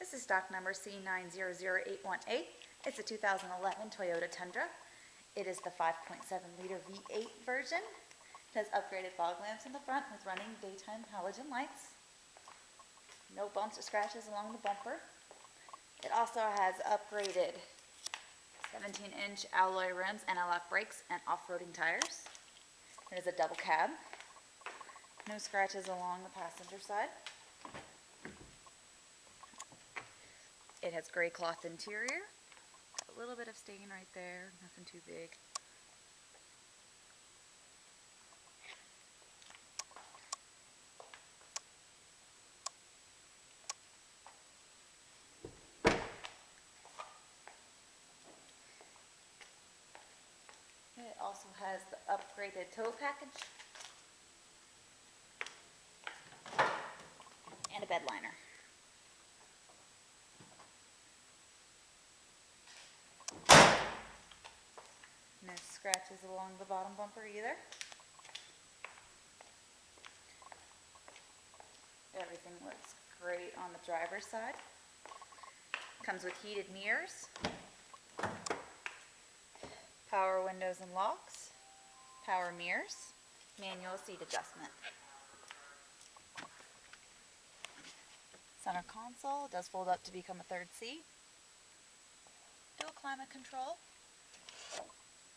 This is stock number C900818. It's a 2011 Toyota Tundra. It is the 5.7-liter V8 version. It has upgraded fog lamps in the front with running daytime halogen lights. No bumps or scratches along the bumper. It also has upgraded 17-inch alloy rims, anti-lock brakes, and off-roading tires. It is a double cab. No scratches along the passenger side. It has gray cloth interior. A little bit of stain right there, nothing too big. It also has the upgraded tow package and a bed liner. No scratches along the bottom bumper either. Everything looks great on the driver's side. Comes with heated mirrors, power windows and locks, power mirrors, manual seat adjustment. Center console does fold up to become a third seat. Dual climate control.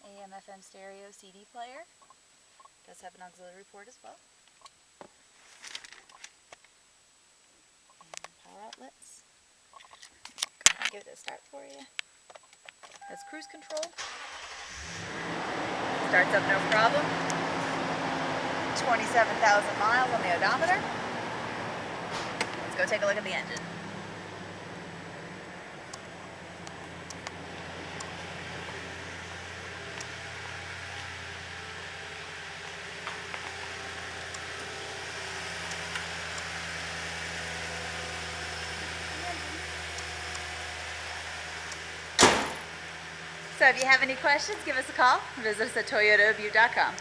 AM/FM stereo CD player. Does have an auxiliary port as well. And power outlets. Go ahead and give it a start for you. Has cruise control. Starts up no problem. 27,000 miles on the odometer. Let's go take a look at the engine. So if you have any questions, give us a call. Visit us at toyotabutte.com.